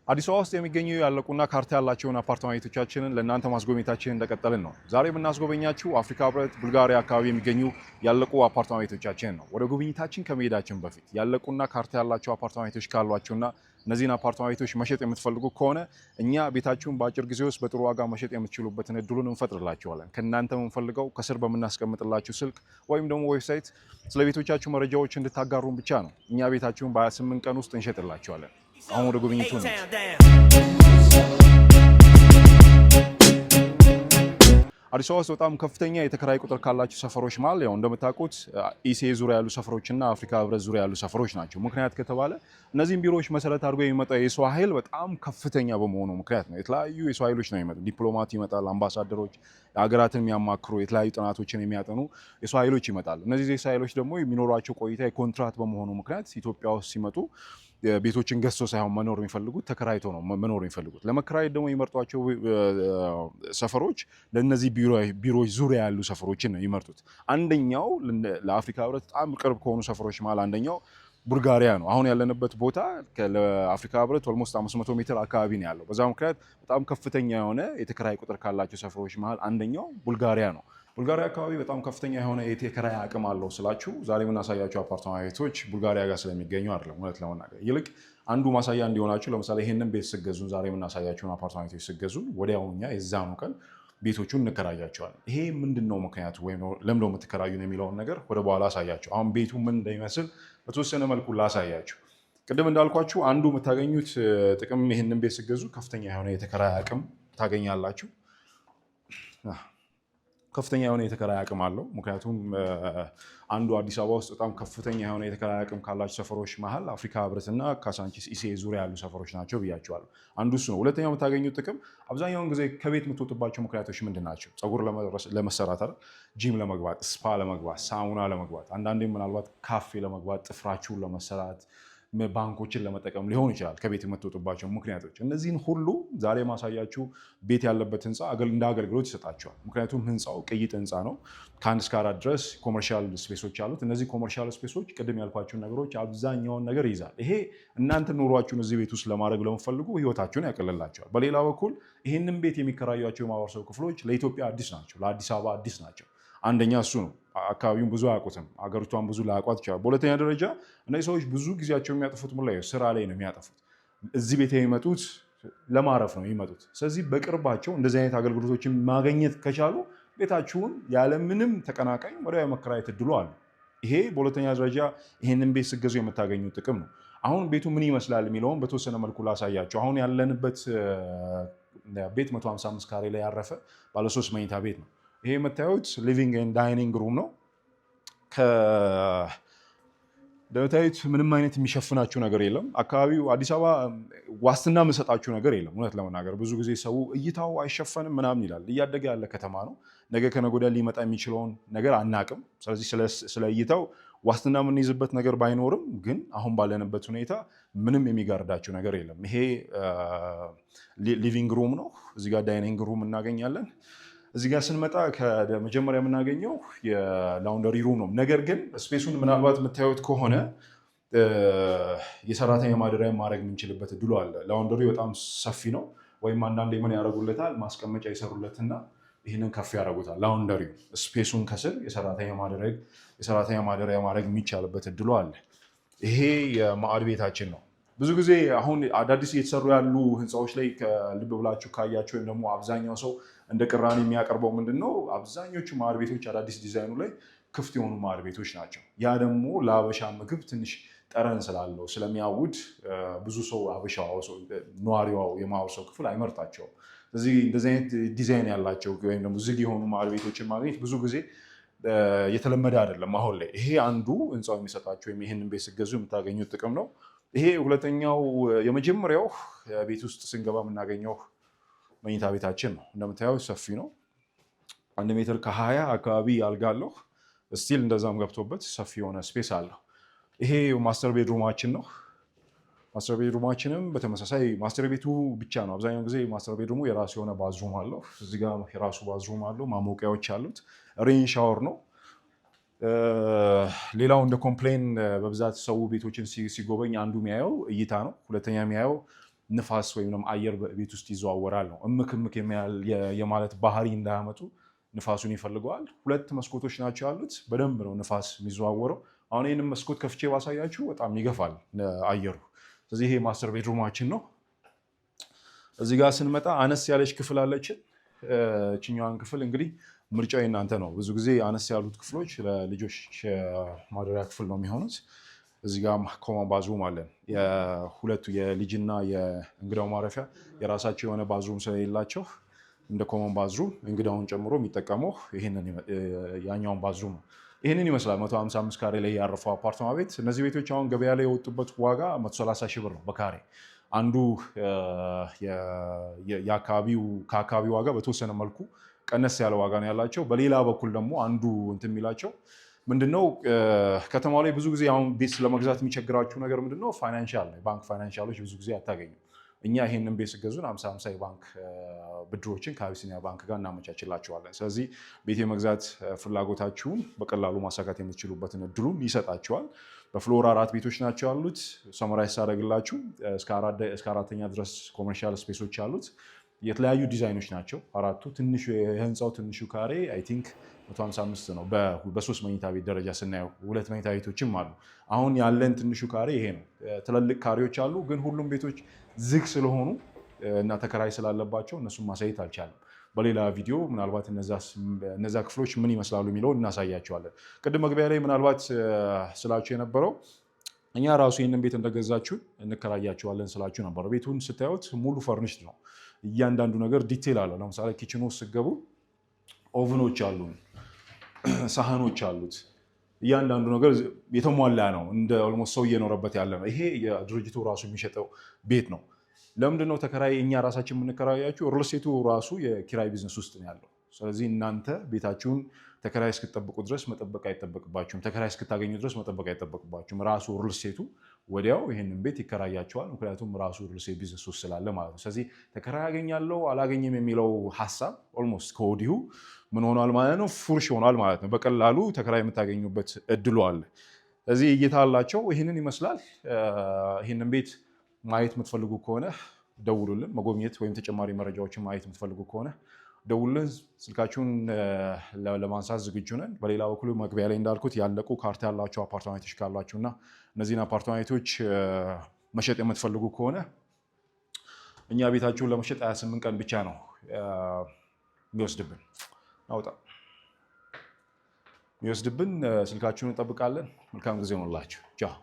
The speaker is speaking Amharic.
አዲስ አበባ ውስጥ የሚገኙ ያለቁና ካርታ ያላቸውን አፓርትመንቶቻችንን ለእናንተ ማስጎብኘታችንን እንደቀጠልን ነው። ዛሬ የምናስጎበኛችሁ አፍሪካ ህብረት ቡልጋሪያ አካባቢ የሚገኙ ያለቁ አፓርትመንቶቻችንን ነው። ወደ ጉብኝታችን ከመሄዳችን በፊት ያለቁና ካርታ ያላቸው አፓርትመንቶች ካሏችሁና እነዚህን አፓርትመንቶች መሸጥ የምትፈልጉ ከሆነ እኛ ቤታችሁን በአጭር ጊዜ ውስጥ በጥሩ ዋጋ መሸጥ የምትችሉበትን እድሉን እንፈጥርላችኋለን። ከእናንተ የምንፈልገው ከስር በምናስቀምጥላችሁ ስልክ ወይም ደግሞ ዌብሳይት ስለ ቤቶቻችሁ መረጃዎች እንድታጋሩን ብቻ ነው። እኛ ቤታችሁን በ28 ቀን ውስጥ እንሸጥላችኋለን። አሁን ወደ ጉብኝቱ ነው። አዲስ አበባ ውስጥ በጣም ከፍተኛ የተከራይ ቁጥር ካላቸው ሰፈሮች መሀል ያው እንደምታውቁት ኢሲኤ ዙሪያ ያሉ ሰፈሮችና አፍሪካ ህብረት ዙሪያ ያሉ ሰፈሮች ናቸው። ምክንያት ከተባለ እነዚህም ቢሮዎች መሰረት አድርጎ የሚመጣው የሰው ኃይል በጣም ከፍተኛ በመሆኑ ምክንያት ነው። የተለያዩ የሰው ኃይሎች ነው የሚመጡ። ዲፕሎማት ይመጣል፣ አምባሳደሮች፣ ሀገራትን የሚያማክሩ የተለያዩ ጥናቶችን የሚያጠኑ የሰው ኃይሎች ይመጣሉ። እነዚህ የሰው ኃይሎች ደግሞ የሚኖራቸው ቆይታ የኮንትራት በመሆኑ ምክንያት ኢትዮጵያ ውስጥ ሲመጡ ቤቶችን ገዝቶ ሳይሆን መኖር የሚፈልጉት ተከራይቶ ነው መኖር የሚፈልጉት። ለመከራየት ደግሞ የሚመርጧቸው ሰፈሮች ለነዚህ ቢሮዎች ዙሪያ ያሉ ሰፈሮችን ነው የሚመርጡት። አንደኛው ለአፍሪካ ህብረት በጣም ቅርብ ከሆኑ ሰፈሮች መሀል አንደኛው ቡልጋሪያ ነው። አሁን ያለንበት ቦታ ለአፍሪካ ህብረት ኦልሞስት 500 ሜትር አካባቢ ነው ያለው። በዛ ምክንያት በጣም ከፍተኛ የሆነ የተከራይ ቁጥር ካላቸው ሰፈሮች መሀል አንደኛው ቡልጋሪያ ነው። ቡልጋሪያ አካባቢ በጣም ከፍተኛ የሆነ የተከራይ አቅም አለው ስላችሁ ዛሬ የምናሳያቸው አፓርትመንት ቤቶች ቡልጋሪያ ጋር ስለሚገኙ አይደለም። እውነት ለመናገር ይልቅ አንዱ ማሳያ እንዲሆናችሁ ለምሳሌ ይሄንን ቤት ስገዙ ዛሬ የምናሳያቸውን አፓርትመንት ቤቶች ስገዙ ወዲያውኑ እኛ የዛኑ ቀን ቤቶቹን እንከራያቸዋለን። ይሄ ምንድን ነው ምክንያቱ ወይም ለምንድነው የምትከራዩን የሚለውን ነገር ወደ በኋላ አሳያቸው። አሁን ቤቱ ምን እንደሚመስል በተወሰነ መልኩ ላሳያችሁ። ቅድም እንዳልኳችሁ አንዱ የምታገኙት ጥቅም ይሄንን ቤት ስገዙ ከፍተኛ የሆነ የተከራይ አቅም ታገኛላችሁ። ከፍተኛ የሆነ የተከራይ አቅም አለው። ምክንያቱም አንዱ አዲስ አበባ ውስጥ በጣም ከፍተኛ የሆነ የተከራይ አቅም ካላቸው ሰፈሮች መሀል አፍሪካ ህብረትና ካሳንቺስ ኢሲኤ ዙሪያ ያሉ ሰፈሮች ናቸው ብያቸዋለሁ። አንዱ እሱ ነው። ሁለተኛው የምታገኙት ጥቅም አብዛኛውን ጊዜ ከቤት የምትወጡባቸው ምክንያቶች ምንድን ናቸው? ፀጉር ለመሰራት፣ ጂም ለመግባት፣ ስፓ ለመግባት፣ ሳሙና ለመግባት፣ አንዳንዴም ምናልባት ካፌ ለመግባት፣ ጥፍራችሁን ለመሰራት፣ ባንኮችን ለመጠቀም ሊሆን ይችላል ከቤት የምትወጡባቸው ምክንያቶች። እነዚህን ሁሉ ዛሬ ማሳያችሁ ቤት ያለበት ህንፃ እንደ አገልግሎት ይሰጣቸዋል። ምክንያቱም ህንፃው ቅይጥ ህንፃ ነው። ከ1 እስከ 4 ድረስ ኮመርሻል ስፔሶች አሉት። እነዚህ ኮመርሻል ስፔሶች ቅድም ያልኳቸውን ነገሮች አብዛኛውን ነገር ይይዛል። ይሄ እናንተ ኑሯችሁን እዚህ ቤት ውስጥ ለማድረግ ለምፈልጉ ህይወታችሁን ያቀልላቸዋል። በሌላ በኩል ይህንን ቤት የሚከራዩቸው የማህበረሰብ ክፍሎች ለኢትዮጵያ አዲስ ናቸው፣ ለአዲስ አበባ አዲስ ናቸው። አንደኛ እሱ ነው። አካባቢውን ብዙ አያውቁትም፣ አገሪቷን ብዙ ላያውቋት ይችላል። በሁለተኛ ደረጃ እነዚህ ሰዎች ብዙ ጊዜያቸው የሚያጠፉት ምን ላይ? ስራ ላይ ነው የሚያጠፉት። እዚህ ቤት የሚመጡት ለማረፍ ነው የሚመጡት። ስለዚህ በቅርባቸው እንደዚህ አይነት አገልግሎቶችን ማግኘት ከቻሉ ቤታችሁን ያለምንም ተቀናቃኝ ወዲያው የመከራየት እድሉ አለ። ይሄ በሁለተኛ ደረጃ ይህንን ቤት ስገዙ የምታገኙት ጥቅም ነው። አሁን ቤቱ ምን ይመስላል የሚለውን በተወሰነ መልኩ ላሳያቸው። አሁን ያለንበት ቤት 155 ካሬ ላይ ያረፈ ባለ3 መኝታ ቤት ነው። ይሄ የምታዩት ሊቪንግ ኤንድ ዳይኒንግ ሩም ነው። እንደምታዩት ምንም አይነት የሚሸፍናችሁ ነገር የለም። አካባቢው አዲስ አበባ ዋስትና የምሰጣችሁ ነገር የለም። እውነት ለመናገር ብዙ ጊዜ ሰው እይታው አይሸፈንም ምናምን ይላል። እያደገ ያለ ከተማ ነው። ነገ ከነገ ወዲያ ሊመጣ የሚችለውን ነገር አናቅም። ስለዚህ ስለ እይታው ዋስትና የምንይዝበት ነገር ባይኖርም ግን አሁን ባለንበት ሁኔታ ምንም የሚጋርዳችሁ ነገር የለም። ይሄ ሊቪንግ ሩም ነው። እዚህ ጋር ዳይኒንግ ሩም እናገኛለን። እዚህ ጋር ስንመጣ ከመጀመሪያ የምናገኘው የላውንደሪ ሩም ነው። ነገር ግን ስፔሱን ምናልባት የምታዩት ከሆነ የሰራተኛ ማደሪያ ማድረግ የምንችልበት እድሉ አለ። ላውንደሪ በጣም ሰፊ ነው። ወይም አንዳንዴ ምን ያደርጉለታል? ማስቀመጫ ይሰሩለትና ይህንን ከፍ ያደርጉታል። ላውንደሪ ስፔሱን ከስር የሰራተኛ ማደሪያ ማድረግ የሚቻልበት እድሉ አለ። ይሄ የማዕድ ቤታችን ነው። ብዙ ጊዜ አሁን አዳዲስ እየተሰሩ ያሉ ህንፃዎች ላይ ልብ ብላችሁ ካያቸው ወይም ደግሞ አብዛኛው ሰው እንደ ቅራኔ የሚያቀርበው ምንድን ነው? አብዛኞቹ ማዕድ ቤቶች አዳዲስ ዲዛይኑ ላይ ክፍት የሆኑ ማዕድ ቤቶች ናቸው። ያ ደግሞ ለአበሻ ምግብ ትንሽ ጠረን ስላለው ስለሚያውድ ብዙ ሰው ነዋሪው የማህበረሰብ ክፍል አይመርጣቸውም። ስለዚህ እንደዚህ አይነት ዲዛይን ያላቸው ወይም ደግሞ ዝግ የሆኑ ማዕድ ቤቶችን ማግኘት ብዙ ጊዜ የተለመደ አይደለም አሁን ላይ። ይሄ አንዱ ህንፃው የሚሰጣቸው ወይም ይህንን ቤት ስገዙ የምታገኙት ጥቅም ነው። ይሄ ሁለተኛው የመጀመሪያው ቤት ውስጥ ስንገባ የምናገኘው መኝታ ቤታችን ነው። እንደምታየው ሰፊ ነው። 1 ሜትር ከ20 አካባቢ አልጋ አለው። ስቲል እንደዛም ገብቶበት ሰፊ የሆነ ስፔስ አለው። ይሄ ማስተር ቤድሩማችን ነው። ማስተር ቤድሩማችንም በተመሳሳይ ማስተር ቤቱ ብቻ ነው። አብዛኛው ጊዜ ማስተር ቤድሩሙ የራሱ የሆነ ባዝሩም አለው። እዚህ ጋር የራሱ ባዝሩም አለው። ማሞቂያዎች አሉት። ሬን ሻወር ነው። ሌላው እንደ ኮምፕሌን በብዛት ሰው ቤቶችን ሲጎበኝ አንዱ የሚያየው እይታ ነው። ሁለተኛ የሚያየው ንፋስ ወይም አየር ቤት ውስጥ ይዘዋወራል ነው። እምክ የማለት ባህሪ እንዳያመጡ ንፋሱን ይፈልገዋል። 2 መስኮቶች ናቸው ያሉት። በደንብ ነው ንፋስ የሚዘዋወረው። አሁን ይህንን መስኮት ከፍቼ ባሳያችሁ በጣም ይገፋል አየሩ። ስለዚህ ይሄ ማስተር ቤድሩማችን ነው። እዚህ ጋር ስንመጣ አነስ ያለች ክፍል አለችን። እችኛዋን ክፍል እንግዲህ ምርጫው የእናንተ ነው። ብዙ ጊዜ አነስ ያሉት ክፍሎች ለልጆች ማደሪያ ክፍል ነው የሚሆኑት። እዚህ ጋር ኮመን ባዝሩም አለን። የሁለቱ የልጅና የእንግዳው ማረፊያ የራሳቸው የሆነ ባዝሩም ስለሌላቸው እንደ ኮመን ባዝሩም እንግዳውን ጨምሮ የሚጠቀመው ያኛውን ባዝሩም ነው። ይህንን ይመስላል 155 ካሬ ላይ ያረፈው አፓርትማ ቤት። እነዚህ ቤቶች አሁን ገበያ ላይ የወጡበት ዋጋ 130 ሺህ ብር ነው በካሬ። አንዱ ከአካባቢው ዋጋ በተወሰነ መልኩ ቀነስ ያለ ዋጋ ነው ያላቸው። በሌላ በኩል ደግሞ አንዱ እንትን የሚላቸው ምንድነው፣ ከተማው ላይ ብዙ ጊዜ አሁን ቤት ለመግዛት የሚቸግራችሁ ነገር ምንድነው? ፋይናንሻል ነው። የባንክ ፋይናንሻሎች ብዙ ጊዜ አታገኙም። እኛ ይሄንን ቤት ስገዙን 50 የባንክ ብድሮችን ከአቢሲኒያ ባንክ ጋር እናመቻችላቸዋለን። ስለዚህ ቤት የመግዛት ፍላጎታችሁን በቀላሉ ማሳካት የምትችሉበትን እድሉን ይሰጣቸዋል። በፍሎር 4 ቤቶች ናቸው ያሉት። ሰመራይዝ ሳደርግላችሁ እስከ 4ኛ ድረስ ኮመርሻል ስፔሶች አሉት። የተለያዩ ዲዛይኖች ናቸው አራቱ። ትንሹ የህንፃው ትንሹ ካሬ አይ ቲንክ 155 ነው። በ3 መኝታ ቤት ደረጃ ስናየው 2 መኝታ ቤቶችም አሉ። አሁን ያለን ትንሹ ካሬ ይሄ ነው። ትልልቅ ካሬዎች አሉ፣ ግን ሁሉም ቤቶች ዝግ ስለሆኑ እና ተከራይ ስላለባቸው እነሱን ማሳየት አልቻለም። በሌላ ቪዲዮ ምናልባት እነዛ ክፍሎች ምን ይመስላሉ የሚለውን እናሳያቸዋለን። ቅድም መግቢያ ላይ ምናልባት ስላችሁ የነበረው እኛ ራሱ ይህንን ቤት እንደገዛችሁ እንከራያቸዋለን ስላችሁ ነበር። ቤቱን ስታዩት ሙሉ ፈርኒሽድ ነው። እያንዳንዱ ነገር ዲቴል አለው። ለምሳሌ ኪችኑ ስገቡ ኦቭኖች አሉ፣ ሳህኖች አሉት። እያንዳንዱ ነገር የተሟላ ነው። እንደ ኦልሞስት ሰው እየኖረበት ያለ ነው። ይሄ የድርጅቱ ራሱ የሚሸጠው ቤት ነው። ለምንድን ነው ተከራይ እኛ ራሳችን የምንከራያችሁ? ሪልስቴቱ ራሱ የኪራይ ቢዝነስ ውስጥ ነው ያለው። ስለዚህ እናንተ ቤታችሁን ተከራይ እስክትጠብቁ ድረስ መጠበቅ አይጠበቅባችሁም። ተከራይ እስክታገኙ ድረስ መጠበቅ አይጠበቅባችሁም። ራሱ ሪልስቴቱ ወዲያው ይህንን ቤት ይከራያቸዋል። ምክንያቱም ራሱ ሪልስቴት ቢዝነስ ውስጥ ስላለ ማለት ነው። ስለዚህ ተከራይ ያገኛለሁ አላገኝም የሚለው ሀሳብ ኦልሞስት ከወዲሁ ምን ሆኗል ማለት ነው? ፉርሽ ሆኗል ማለት ነው። በቀላሉ ተከራይ የምታገኙበት እድሉ አለ። ስለዚህ እይታ አላቸው። ይህንን ይመስላል። ይህንን ቤት ማየት የምትፈልጉ ከሆነ ደውሉልን። መጎብኘት ወይም ተጨማሪ መረጃዎችን ማየት የምትፈልጉ ከሆነ ደውሉልን። ስልካችሁን ለማንሳት ዝግጁ ነን። በሌላ በኩል መግቢያ ላይ እንዳልኩት ያለቁ ካርታ ያላቸው አፓርትመንቶች ካላችሁ እና እነዚህን አፓርትመንቶች መሸጥ የምትፈልጉ ከሆነ እኛ ቤታችሁን ለመሸጥ 28 ቀን ብቻ ነው የሚወስድብን። ስልካችሁን እንጠብቃለን። መልካም ጊዜ ሆኖላችሁ። ቻው